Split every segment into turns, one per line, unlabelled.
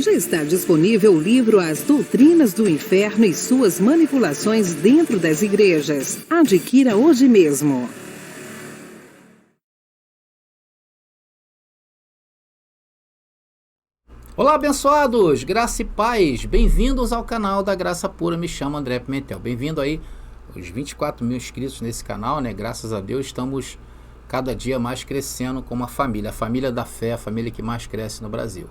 Já está disponível o livro As Doutrinas do Inferno e Suas Manipulações Dentro das Igrejas. Adquira hoje mesmo.
Olá, abençoados! Graça e paz! Bem-vindos ao canal da Graça Pura. Me chamo André Pimentel. Bem-vindo aí, os 24 mil inscritos nesse canal, né? Graças a Deus estamos cada dia mais crescendo como a família da fé, a família que mais cresce no Brasil.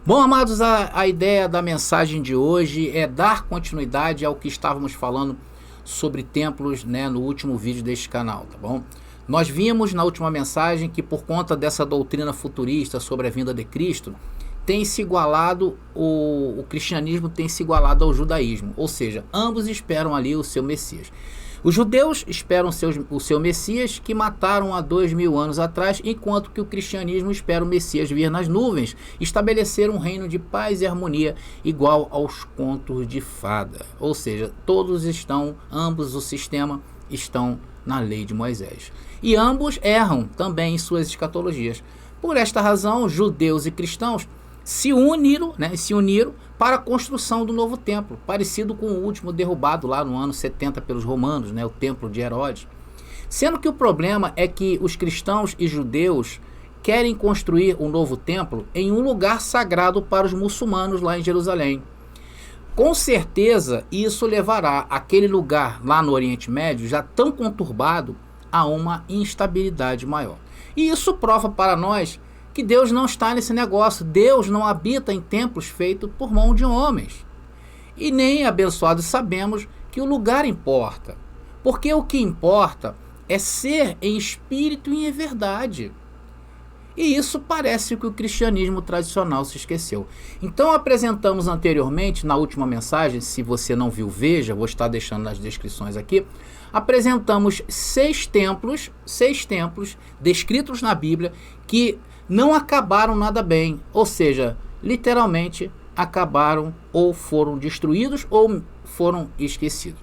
Bom, amados, a ideia da mensagem de hoje é dar continuidade ao que estávamos falando sobre templos, né, no último vídeo deste canal, tá bom? Nós vimos na última mensagem que por conta dessa doutrina futurista sobre a vinda de Cristo, tem se igualado, o cristianismo tem se igualado ao judaísmo, ou seja, ambos esperam ali o seu Messias. Os judeus esperam o seu Messias, que mataram há 2000 anos atrás, enquanto que o cristianismo espera o Messias vir nas nuvens, estabelecer um reino de paz e harmonia igual aos contos de fada. Ou seja, ambos o sistema estão na lei de Moisés. E ambos erram também em suas escatologias. Por esta razão, judeus e cristãos se uniram para a construção do novo templo, parecido com o último derrubado lá no ano 70 pelos romanos, né, o templo de Herodes. Sendo que o problema é que os cristãos e judeus querem construir um novo templo em um lugar sagrado para os muçulmanos lá em Jerusalém. Com certeza isso levará aquele lugar lá no Oriente Médio, já tão conturbado, a uma instabilidade maior. E isso prova para nós que Deus não está nesse negócio. Deus não habita em templos feitos por mão de homens. E nem, abençoados, sabemos que o lugar importa. Porque o que importa é ser em espírito e em verdade. E isso parece que o cristianismo tradicional se esqueceu. Então apresentamos anteriormente, na última mensagem, se você não viu, veja, vou estar deixando nas descrições aqui, apresentamos seis templos descritos na Bíblia que não acabaram nada bem, ou seja, literalmente acabaram ou foram destruídos ou foram esquecidos.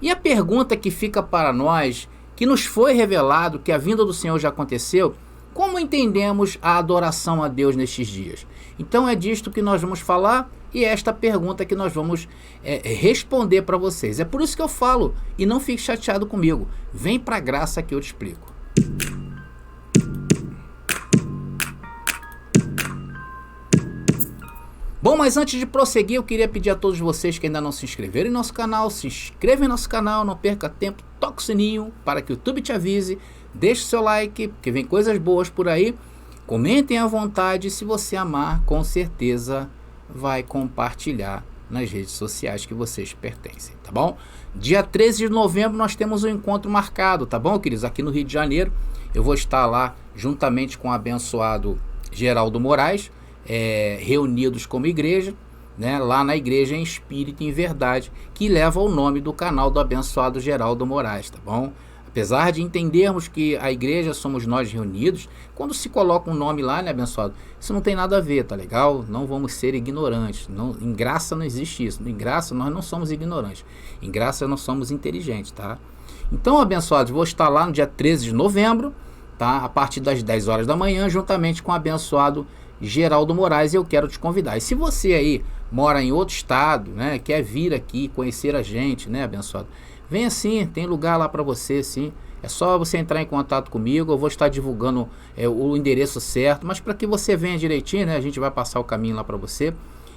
E a pergunta que fica para nós, que nos foi revelado que a vinda do Senhor já aconteceu, como entendemos a adoração a Deus nestes dias? Então é disto que nós vamos falar e é esta pergunta que nós vamos responder para vocês. É por isso que eu falo, e não fique chateado comigo, vem para a graça que eu te explico. Bom, mas antes de prosseguir, eu queria pedir a todos vocês que ainda não se inscreveram em nosso canal, se inscrevam em nosso canal, não perca tempo, toque o sininho para que o YouTube te avise, deixe seu like, porque vem coisas boas por aí, comentem à vontade, se você amar, com certeza vai compartilhar nas redes sociais que vocês pertencem, tá bom? Dia 13 de novembro nós temos um encontro marcado, tá bom, queridos? Aqui no Rio de Janeiro, eu vou estar lá juntamente com o abençoado Geraldo Moraes, reunidos como igreja, né, lá na igreja em espírito e em verdade, que leva o nome do canal do abençoado Geraldo Moraes, tá bom? Apesar de entendermos que a igreja somos nós reunidos, quando se coloca um nome lá, né, abençoado, isso não tem nada a ver, tá legal? Não vamos ser ignorantes, em graça não existe isso, em graça nós não somos ignorantes, em graça nós somos inteligentes, tá? Então, abençoados, vou estar lá no dia 13 de novembro, tá? A partir das 10 horas da manhã, juntamente com o abençoado Geraldo Moraes, eu quero te convidar. E se você aí mora em outro estado, né, quer vir aqui conhecer a gente, né, abençoado, venha sim, tem lugar lá para você, sim. É só você entrar em contato comigo, eu vou estar divulgando o endereço certo, mas para que você venha direitinho, né, a gente vai passar o caminho lá para você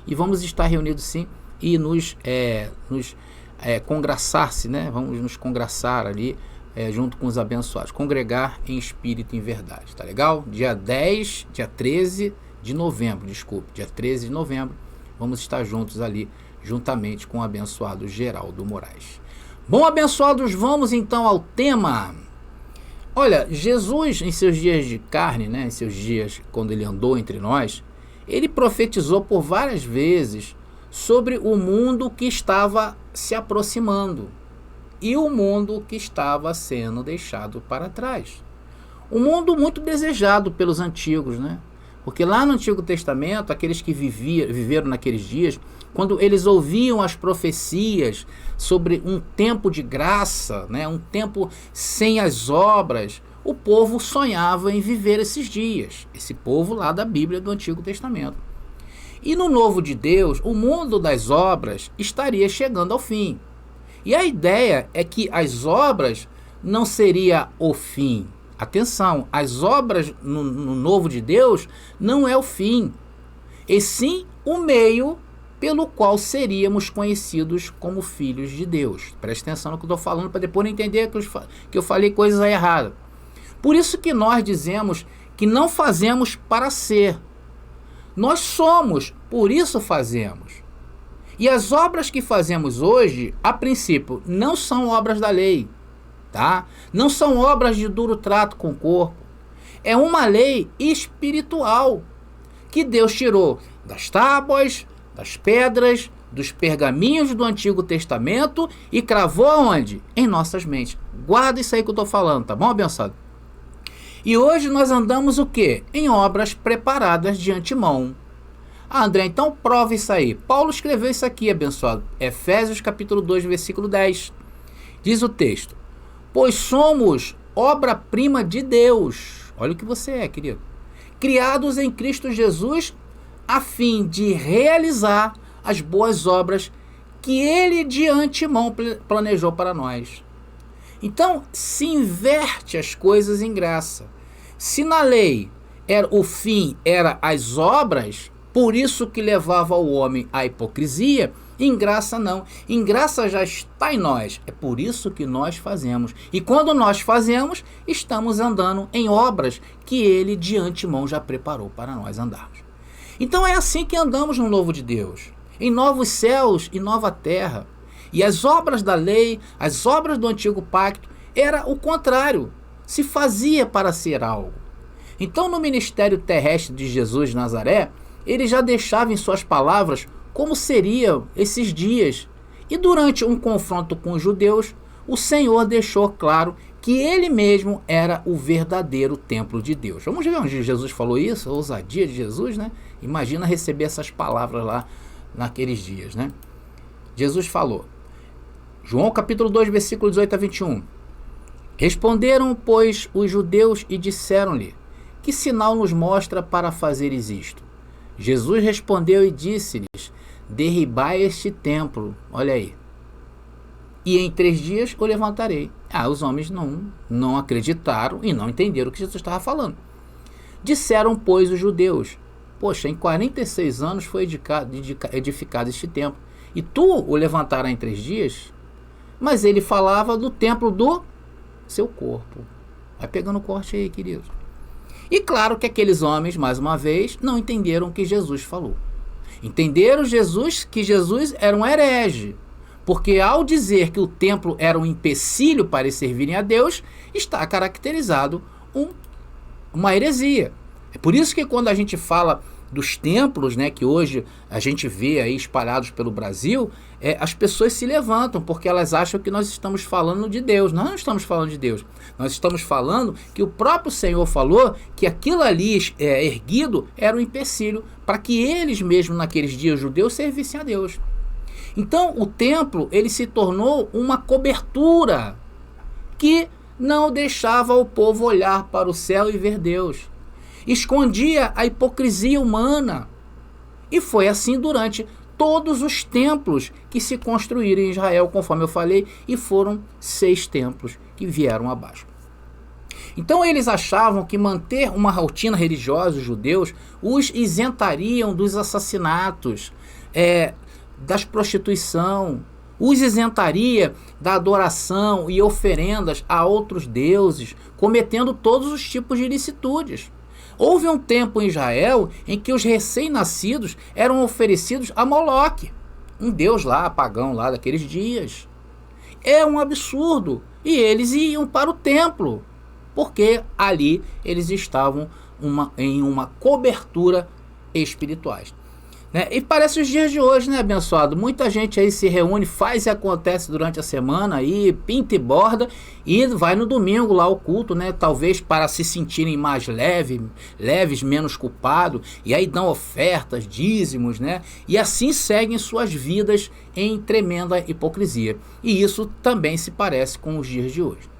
e vamos estar reunidos sim e nos congraçar-se, né, vamos nos congraçar ali junto com os abençoados, congregar em espírito e em verdade, tá legal? Dia 13 de novembro, dia 13 de novembro, vamos estar juntos ali, juntamente com o abençoado Geraldo Moraes. Bom, abençoados, vamos então ao tema. Olha, Jesus, em seus dias de carne, né, em seus dias quando ele andou entre nós, ele profetizou por várias vezes sobre o mundo que estava se aproximando e o mundo que estava sendo deixado para trás. Um mundo muito desejado pelos antigos, né? Porque lá no Antigo Testamento, aqueles que viveram naqueles dias, quando eles ouviam as profecias sobre um tempo de graça, né, um tempo sem as obras, o povo sonhava em viver esses dias. Esse povo lá da Bíblia do Antigo Testamento. E no novo de Deus, o mundo das obras estaria chegando ao fim. E a ideia é que as obras não seria o fim. Atenção, as obras no novo de Deus não é o fim, e sim o meio pelo qual seríamos conhecidos como filhos de Deus. Preste atenção no que eu estou falando para depois não entender que eu falei coisas erradas. Por isso que nós dizemos que não fazemos para ser. Nós somos, por isso fazemos. E as obras que fazemos hoje, a princípio, não são obras da lei, tá? Não são obras de duro trato com o corpo. É uma lei espiritual que Deus tirou das tábuas, das pedras, dos pergaminhos do Antigo Testamento e cravou aonde? Em nossas mentes. Guarda isso aí que eu estou falando, tá bom, abençoado? E hoje nós andamos o quê? Em obras preparadas de antemão. Ah, André, então prova isso aí. Paulo escreveu isso aqui, abençoado. Efésios capítulo 2, versículo 10. Diz o texto: pois somos obra-prima de Deus. Olha o que você é, querido. Criados em Cristo Jesus, a fim de realizar as boas obras que Ele de antemão planejou para nós. Então, se inverte as coisas em graça. Se na lei o fim era as obras, por isso que levava o homem à hipocrisia, em graça não. Em graça já está em nós. É por isso que nós fazemos. E quando nós fazemos, estamos andando em obras que Ele de antemão já preparou para nós andarmos. Então é assim que andamos no novo de Deus, em novos céus e nova terra. E as obras da lei, as obras do antigo pacto, era o contrário, se fazia para ser algo. Então no ministério terrestre de Jesus de Nazaré, ele já deixava em suas palavras como seriam esses dias. E durante um confronto com os judeus, o Senhor deixou claro que ele mesmo era o verdadeiro templo de Deus. Vamos ver onde Jesus falou isso, a ousadia de Jesus, né? Imagina receber essas palavras lá naqueles dias, né? Jesus falou, João capítulo 2, versículo 18 a 21. Responderam, pois, os judeus e disseram-lhe, que sinal nos mostra para fazeres isto? Jesus respondeu e disse-lhes, derribai este templo, olha aí, e em 3 dias o levantarei. Os homens não acreditaram e não entenderam o que Jesus estava falando. Disseram, pois, os judeus, poxa, em 46 anos foi edificado este templo, e tu o levantarás em 3 dias? Mas ele falava do templo do seu corpo. Vai pegando o corte aí, querido. E claro que aqueles homens, mais uma vez, não entenderam o que Jesus falou. Entenderam que Jesus era um herege, porque ao dizer que o templo era um empecilho para eles servirem a Deus, está caracterizado uma heresia. É por isso que quando a gente fala dos templos, né, que hoje a gente vê aí espalhados pelo Brasil, as pessoas se levantam, porque elas acham que nós estamos falando de Deus. Nós não estamos falando de Deus. Nós estamos falando que o próprio Senhor falou que aquilo ali erguido era um empecilho para que eles mesmos naqueles dias judeus servissem a Deus. Então o templo ele se tornou uma cobertura que não deixava o povo olhar para o céu e ver Deus. Escondia a hipocrisia humana. E foi assim durante todos os templos que se construíram em Israel, conforme eu falei, e foram 6 templos que vieram abaixo. Então eles achavam que manter uma rotina religiosa, os judeus, os isentariam dos assassinatos, das prostituição, os isentaria da adoração e oferendas a outros deuses, cometendo todos os tipos de ilicitudes. Houve um tempo em Israel em que os recém-nascidos eram oferecidos a Moloque, um deus lá, pagão lá daqueles dias. É um absurdo. E eles iam para o templo, porque ali eles estavam em uma cobertura espirituais. E parece os dias de hoje, né, abençoado? Muita gente aí se reúne, faz e acontece durante a semana, aí pinta e borda, e vai no domingo lá ao culto, né? Talvez para se sentirem mais leves, menos culpados, e aí dão ofertas, dízimos, né? E assim seguem suas vidas em tremenda hipocrisia. E isso também se parece com os dias de hoje.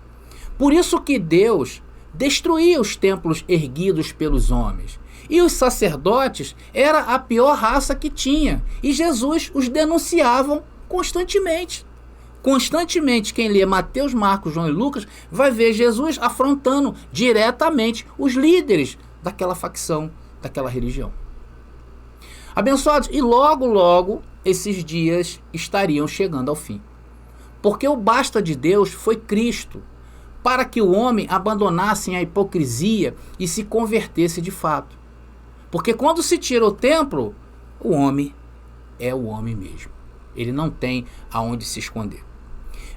Por isso que Deus destruía os templos erguidos pelos homens, E os sacerdotes era a pior raça que tinha. E Jesus os denunciavam constantemente. Constantemente, quem lê Mateus, Marcos, João e Lucas vai ver Jesus afrontando diretamente os líderes daquela facção, daquela religião. Abençoados, e logo, logo, esses dias estariam chegando ao fim. Porque o basta de Deus foi Cristo, para que o homem abandonasse a hipocrisia e se convertesse de fato. Porque quando se tira o templo, o homem é o homem mesmo. Ele não tem aonde se esconder.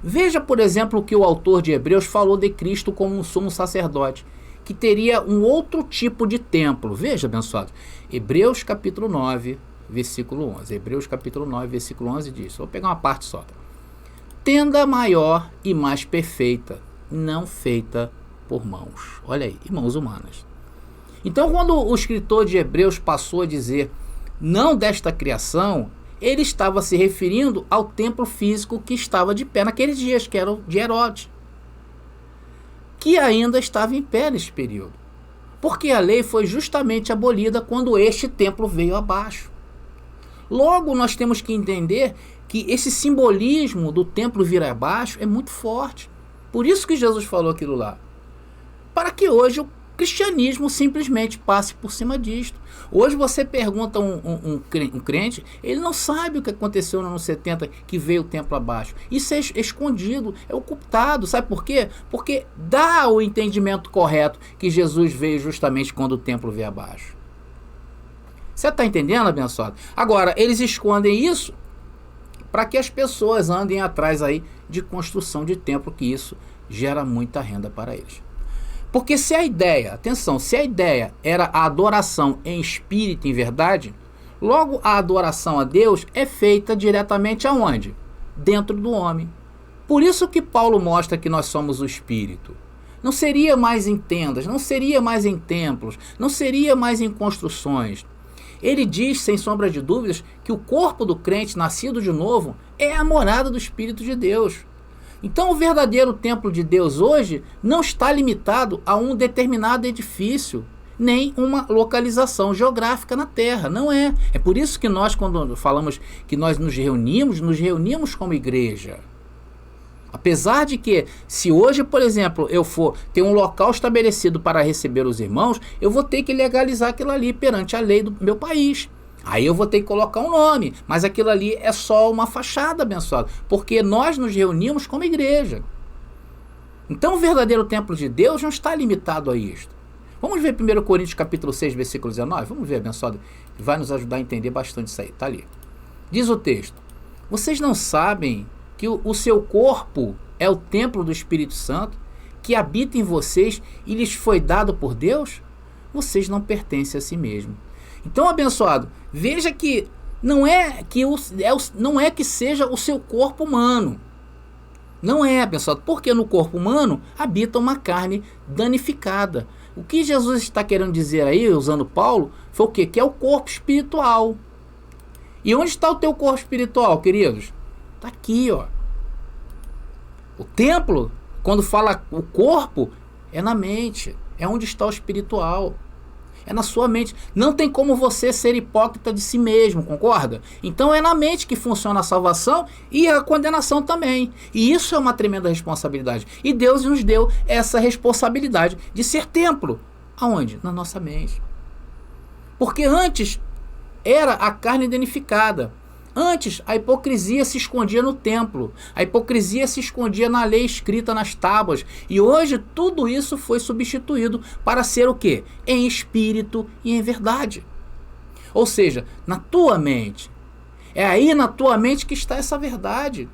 Veja, por exemplo, o que o autor de Hebreus falou de Cristo como um sumo sacerdote, que teria um outro tipo de templo. Veja, abençoado, Hebreus capítulo 9, versículo 11. Hebreus capítulo 9, versículo 11 diz, vou pegar uma parte só. Tenda maior e mais perfeita, não feita por mãos. Olha aí, mãos humanas. Então, quando o escritor de Hebreus passou a dizer, não desta criação, ele estava se referindo ao templo físico que estava de pé naqueles dias, que era o de Herodes, que ainda estava em pé nesse período, porque a lei foi justamente abolida quando este templo veio abaixo. Logo, nós temos que entender que esse simbolismo do templo vir abaixo é muito forte. Por isso que Jesus falou aquilo lá, para que hoje o cristianismo simplesmente passe por cima disto. Hoje você pergunta um crente, ele não sabe o que aconteceu no ano 70, que veio o templo abaixo. Isso é escondido, é ocultado. Sabe por quê? Porque dá o entendimento correto que Jesus veio justamente quando o templo veio abaixo. Você está entendendo, abençoado? Agora, eles escondem isso para que as pessoas andem atrás aí de construção de templo, que isso gera muita renda para eles. Porque se a ideia, atenção, se a ideia era a adoração em espírito e em verdade, logo a adoração a Deus é feita diretamente aonde? Dentro do homem. Por isso que Paulo mostra que nós somos o espírito. Não seria mais em tendas, não seria mais em templos, não seria mais em construções. Ele diz, sem sombra de dúvidas, que o corpo do crente nascido de novo é a morada do Espírito de Deus. Então o verdadeiro templo de Deus hoje não está limitado a um determinado edifício, nem uma localização geográfica na terra, não é. É por isso que nós, quando falamos que nós nos reunimos como igreja. Apesar de que, se hoje, por exemplo, eu for ter um local estabelecido para receber os irmãos, eu vou ter que legalizar aquilo ali perante a lei do meu país. Aí eu vou ter que colocar um nome, mas aquilo ali é só uma fachada, abençoado, porque nós nos reunimos como igreja. Então o verdadeiro templo de Deus não está limitado a isto. Vamos ver 1 Coríntios capítulo 6, versículo 19? Vamos ver, abençoado, que vai nos ajudar a entender bastante isso aí, está ali. Diz o texto, vocês não sabem que o seu corpo é o templo do Espírito Santo, que habita em vocês e lhes foi dado por Deus? Vocês não pertencem a si mesmos. Então, abençoado, veja que não é que seja o seu corpo humano. Não é, abençoado, porque no corpo humano habita uma carne danificada. O que Jesus está querendo dizer aí, usando Paulo, foi o quê? Que é o corpo espiritual. E onde está o teu corpo espiritual, queridos? Está aqui, ó. O templo, quando fala o corpo, é na mente. É onde está o espiritual. É na sua mente. Não tem como você ser hipócrita de si mesmo, concorda? Então é na mente que funciona a salvação e a condenação também. E isso é uma tremenda responsabilidade. E Deus nos deu essa responsabilidade de ser templo. Aonde? Na nossa mente. Porque antes era a carne danificada. Antes, a hipocrisia se escondia no templo. A hipocrisia se escondia na lei escrita nas tábuas. E hoje, tudo isso foi substituído para ser o quê? Em espírito e em verdade. Ou seja, na tua mente. É aí na tua mente que está essa verdade.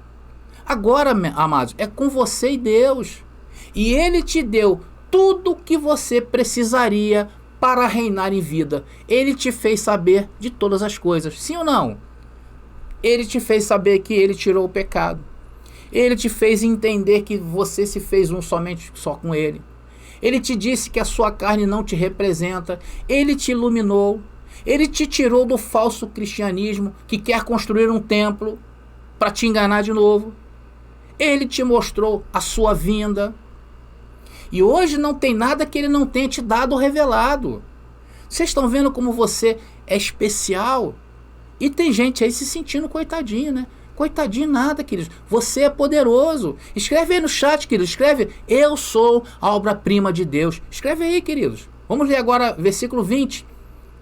Agora, amados, é com você e Deus. E Ele te deu tudo o que você precisaria para reinar em vida. Ele te fez saber de todas as coisas. Sim ou não? Ele te fez saber que Ele tirou o pecado. Ele te fez entender que você se fez somente só com Ele. Ele te disse que a sua carne não te representa. Ele te iluminou. Ele te tirou do falso cristianismo que quer construir um templo para te enganar de novo. Ele te mostrou a sua vinda. E hoje não tem nada que Ele não tenha te dado ou revelado. Vocês estão vendo como você é especial? E tem gente aí se sentindo coitadinho, né? Coitadinho nada, queridos. Você é poderoso. Escreve aí no chat, queridos. Escreve, eu sou a obra-prima de Deus. Escreve aí, queridos. Vamos ler agora versículo 20.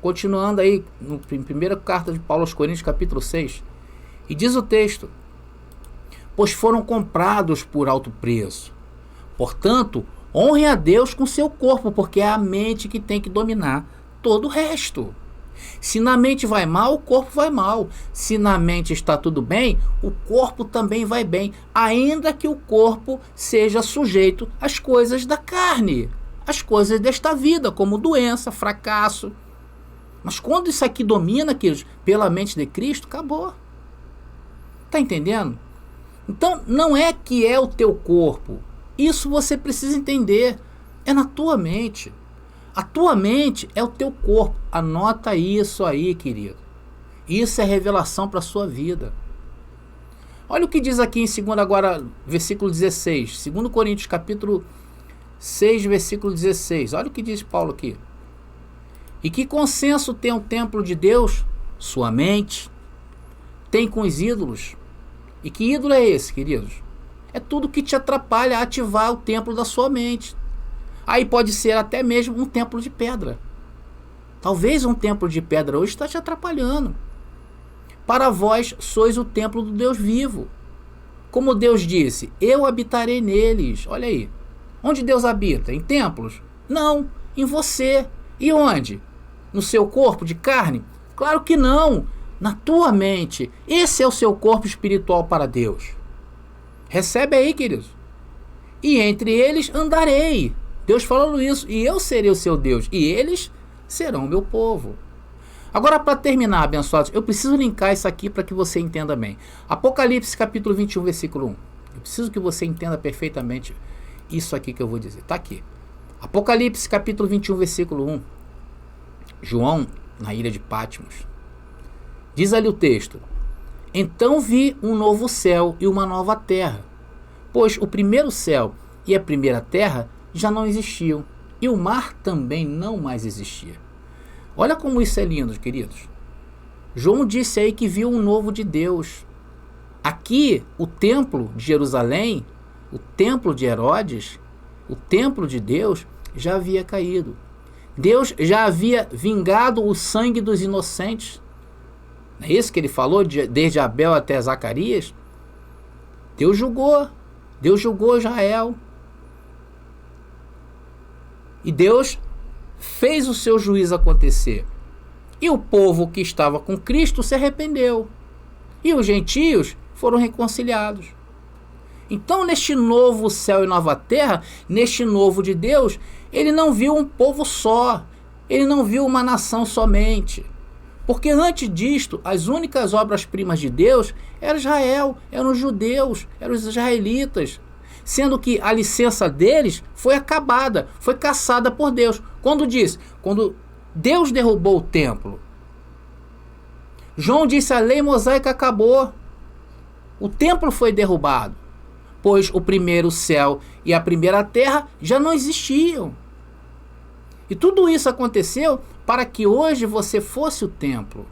Continuando aí, em primeira carta de Paulo aos Coríntios, capítulo 6. E diz o texto: pois foram comprados por alto preço. Portanto, honrem a Deus com seu corpo, porque é a mente que tem que dominar todo o resto. Se na mente vai mal, o corpo vai mal. Se na mente está tudo bem, o corpo também vai bem, ainda que o corpo seja sujeito às coisas da carne, às coisas desta vida, como doença, fracasso. Mas quando isso aqui domina, queridos, pela mente de Cristo, acabou. Está entendendo? Então, não é que é o teu corpo. Isso você precisa entender. É na tua mente. A tua mente é o teu corpo. Anota isso aí, querido. Isso é revelação para a sua vida. Olha o que diz aqui em 2 agora, versículo 16. 2 Coríntios, capítulo 6, versículo 16. Olha o que diz Paulo aqui. E que consenso tem o templo de Deus? Sua mente. Tem com os ídolos. E que ídolo é esse, queridos? É tudo que te atrapalha a ativar o templo da sua mente. Aí pode ser até mesmo um templo de pedra. Talvez um templo de pedra hoje está te atrapalhando. Para vós sois o templo do Deus vivo. Como Deus disse, eu habitarei neles. Olha aí. Onde Deus habita? Em templos? Não, em você. E onde? No seu corpo de carne? Claro que não. Na tua mente. Esse é o seu corpo espiritual para Deus. Recebe aí, queridos. E entre eles andarei. Deus falando isso. E eu serei o seu Deus. E eles serão o meu povo. Agora, para terminar, abençoados, eu preciso linkar isso aqui para que você entenda bem. Apocalipse capítulo 21, versículo 1. Eu preciso que você entenda perfeitamente isso aqui que eu vou dizer. Está aqui. Apocalipse capítulo 21, versículo 1. João, na ilha de Patmos. Diz ali o texto: então vi um novo céu e uma nova terra, pois o primeiro céu e a primeira terra já não existiam, e o mar também não mais existia. Olha como isso é lindo, queridos. João disse aí que viu um novo de Deus. Aqui, o templo de Jerusalém, o templo de Herodes, o templo de Deus já havia caído. Deus já havia vingado o sangue dos inocentes. Não é isso que ele falou, desde Abel até Zacarias? Deus julgou Israel. E Deus fez o seu juízo acontecer. E o povo que estava com Cristo se arrependeu. E os gentios foram reconciliados. Então, neste novo céu e nova terra, neste novo de Deus, ele não viu um povo só. Ele não viu uma nação somente. Porque antes disto, as únicas obras-primas de Deus eram Israel, eram os judeus, eram os israelitas. Sendo que a licença deles foi acabada, foi cassada por Deus. Quando Deus derrubou o templo, João disse: a lei mosaica acabou. O templo foi derrubado, pois o primeiro céu e a primeira terra já não existiam. E tudo isso aconteceu para que hoje você fosse o templo.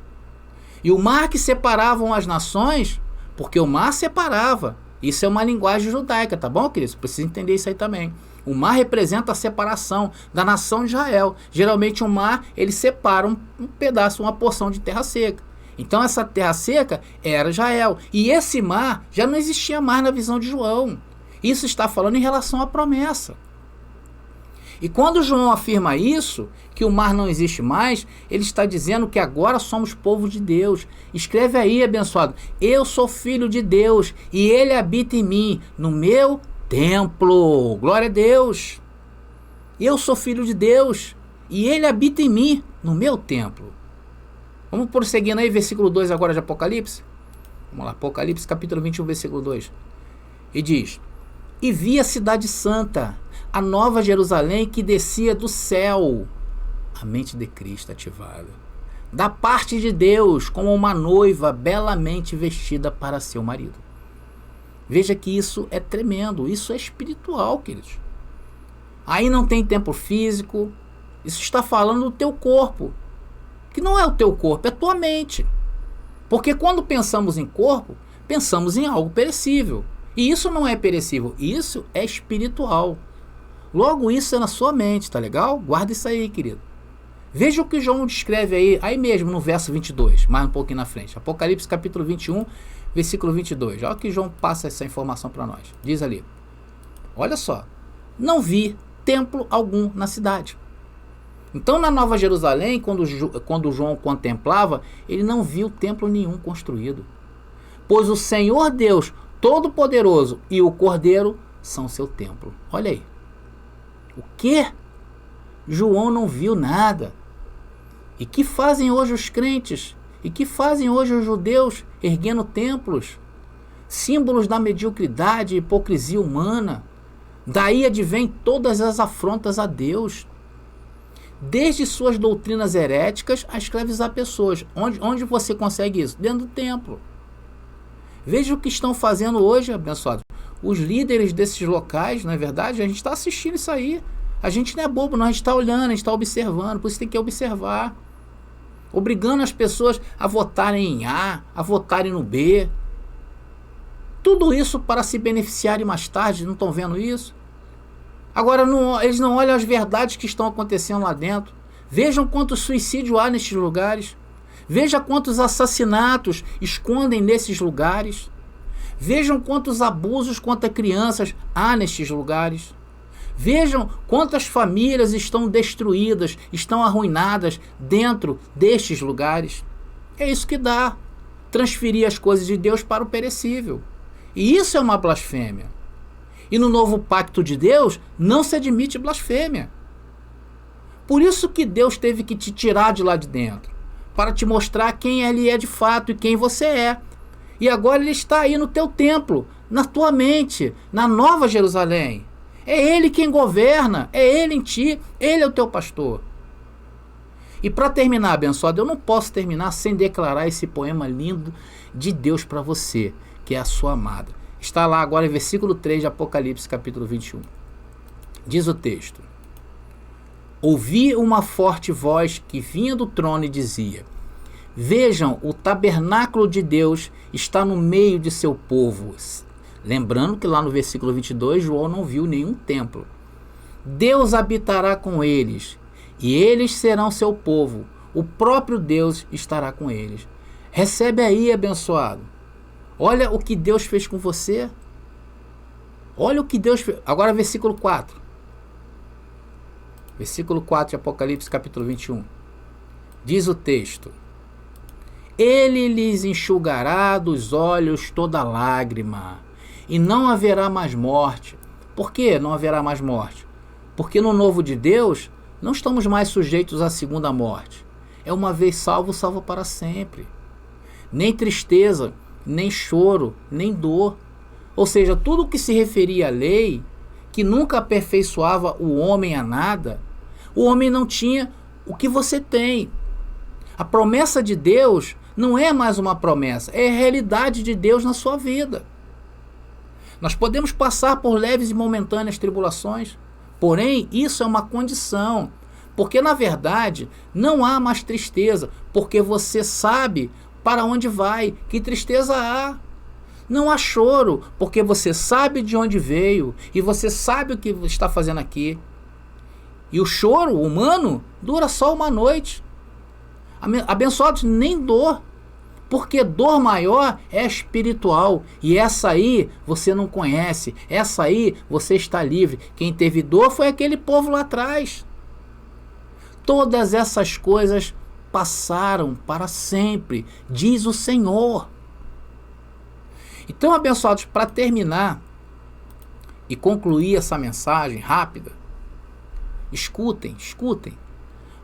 E o mar que separavam as nações, porque o mar separava. Isso é uma linguagem judaica, tá bom, queridos? Precisa entender isso aí também. O mar representa a separação da nação de Israel. Geralmente o mar, ele separa um pedaço, uma porção de terra seca. Então essa terra seca era Israel. E esse mar, já não existia mar na visão de João. Isso está falando em relação à promessa. E quando João afirma isso, que o mar não existe mais, ele está dizendo que agora somos povo de Deus. Escreve aí, abençoado: eu sou filho de Deus e ele habita em mim, no meu templo. Glória a Deus. Eu sou filho de Deus e ele habita em mim, no meu templo. Vamos prosseguindo aí, versículo 2 agora de Apocalipse. Vamos lá, Apocalipse capítulo 21, versículo 2. E diz: e vi a cidade santa, a nova Jerusalém, que descia do céu, a mente de Cristo ativada, da parte de Deus, como uma noiva belamente vestida para seu marido. Veja que isso é tremendo, isso é espiritual, queridos. Aí não tem templo físico, Isso está falando do teu corpo, que não é o teu corpo, é a tua mente. Porque quando pensamos em corpo, pensamos em algo perecível. E isso não é perecível, isso é espiritual. Logo, isso é na sua mente, tá legal? Guarda isso aí, querido. Veja o que João descreve aí mesmo no verso 22, mais um pouquinho na frente. Apocalipse capítulo 21, versículo 22. Olha que João passa essa informação para nós. Diz ali, olha só, não vi templo algum na cidade. Então, na Nova Jerusalém, quando João contemplava, ele não viu templo nenhum construído. Pois o Senhor Deus Todo-Poderoso e o Cordeiro são seu templo. Olha aí. O quê? João não viu nada. E que fazem hoje os crentes? E que fazem hoje os judeus erguendo templos? Símbolos da mediocridade e hipocrisia humana. Daí advém todas as afrontas a Deus. Desde suas doutrinas heréticas a escravizar pessoas. Onde você consegue isso? Dentro do templo. Veja o que estão fazendo hoje, abençoados. Os líderes desses locais, não é verdade? A gente está assistindo isso aí. A gente não é bobo, não. A gente está olhando, a gente está observando. Por isso tem que observar. Obrigando as pessoas a votarem em A, a votarem no B. Tudo isso para se beneficiarem mais tarde. Não estão vendo isso? Agora, eles não olham as verdades que estão acontecendo lá dentro. Vejam quanto suicídio há nestes lugares. Veja quantos assassinatos escondem nesses lugares. Vejam quantos abusos contra crianças há nestes lugares. Vejam quantas famílias estão destruídas, estão arruinadas dentro destes lugares. É isso que dá. Transferir as coisas de Deus para o perecível. E isso é uma blasfêmia. E no novo pacto de Deus não se admite blasfêmia. Por isso que Deus teve que te tirar de lá de dentro, para te mostrar quem Ele é de fato e quem você é. E agora Ele está aí no teu templo, na tua mente, na Nova Jerusalém. É Ele quem governa, é Ele em ti, Ele é o teu pastor. E para terminar, abençoado, eu não posso terminar sem declarar esse poema lindo de Deus para você, que é a sua amada. Está lá agora em versículo 3 de Apocalipse capítulo 21. Diz o texto: ouvi uma forte voz que vinha do trono e dizia: vejam, o tabernáculo de Deus está no meio de seu povo. Lembrando que lá no versículo 22, João não viu nenhum templo. Deus habitará com eles, e eles serão seu povo. O próprio Deus estará com eles. Recebe aí, abençoado. Olha o que Deus fez com você. Olha o que Deus fez. Agora versículo 4. Versículo 4 de Apocalipse capítulo 21. Diz o texto: ele lhes enxugará dos olhos toda lágrima, e não haverá mais morte. Por que não haverá mais morte? Porque no novo de Deus não estamos mais sujeitos à segunda morte. É uma vez salvo, salvo para sempre. Nem tristeza, nem choro, nem dor. Ou seja, tudo que se referia à lei, que nunca aperfeiçoava o homem a nada, o homem não tinha o que você tem. A promessa de Deus não é mais uma promessa, é a realidade de Deus na sua vida. Nós podemos passar por leves e momentâneas tribulações, porém isso é uma condição, porque na verdade não há mais tristeza, porque você sabe para onde vai. Que tristeza há? Não há choro, porque você sabe de onde veio e você sabe o que está fazendo aqui. E o choro humano dura só uma noite. Abençoados, nem dor, porque dor maior é espiritual, e essa aí você não conhece, essa aí você está livre. Quem teve dor foi aquele povo lá atrás. Todas essas coisas passaram para sempre, diz o Senhor. Então, abençoados, para terminar e concluir essa mensagem rápida, escutem.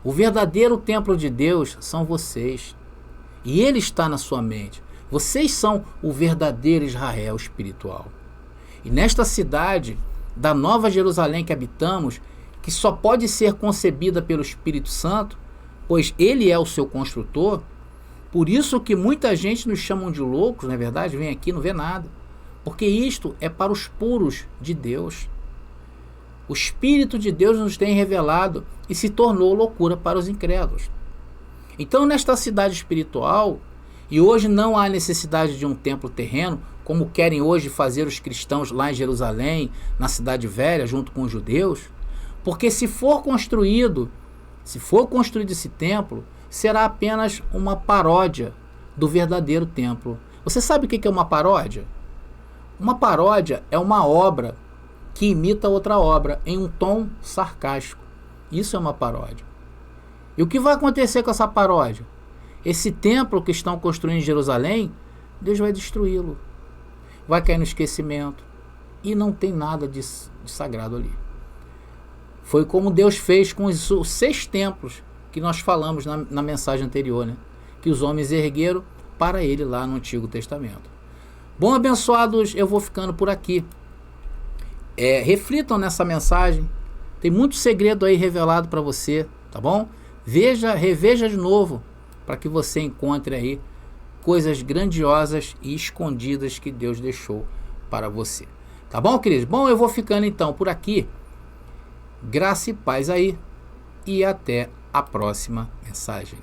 O verdadeiro templo de Deus são vocês. E Ele está na sua mente. Vocês são o verdadeiro Israel espiritual. E nesta cidade da Nova Jerusalém que habitamos, que só pode ser concebida pelo Espírito Santo, pois Ele é o seu construtor, por isso que muita gente nos chamam de loucos, não é verdade? Vem aqui e não vê nada. Porque isto é para os puros de Deus. O Espírito de Deus nos tem revelado e se tornou loucura para os incrédulos. Então, nesta cidade espiritual, e hoje não há necessidade de um templo terreno, como querem hoje fazer os cristãos lá em Jerusalém, na Cidade Velha, junto com os judeus, porque se for construído esse templo, será apenas uma paródia do verdadeiro templo. Você sabe o que é uma paródia? Uma paródia é uma obra que imita outra obra em um tom sarcástico. Isso é uma paródia. E o que vai acontecer com essa paródia? Esse templo que estão construindo em Jerusalém, Deus vai destruí-lo. Vai cair no esquecimento. E não tem nada de sagrado ali. Foi como Deus fez com os 6 templos que nós falamos na mensagem anterior, né? Que os homens ergueram para ele lá no Antigo Testamento. Bom, abençoados, eu vou ficando por aqui. Reflitam nessa mensagem. Tem muito segredo aí revelado para você, tá bom? Reveja de novo, para que você encontre aí coisas grandiosas e escondidas que Deus deixou para você. Tá bom, queridos? Bom, eu vou ficando então por aqui. Graça e paz aí. E até a próxima mensagem.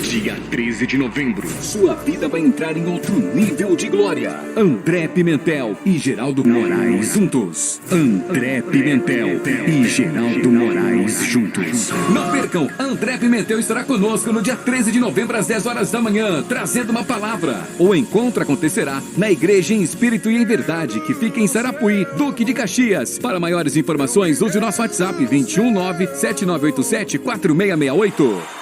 Dia 13 de novembro, sua vida vai entrar em outro nível de glória. André Pimentel e Geraldo Moraes juntos. André Pimentel e Geraldo Moraes juntos. Não percam, André Pimentel estará conosco no dia 13 de novembro às 10 horas da manhã, trazendo uma palavra. O encontro acontecerá na Igreja em Espírito e em Verdade, que fica em Sarapuí, Duque de Caxias. Para maiores informações, use o nosso WhatsApp 219-7987-4668.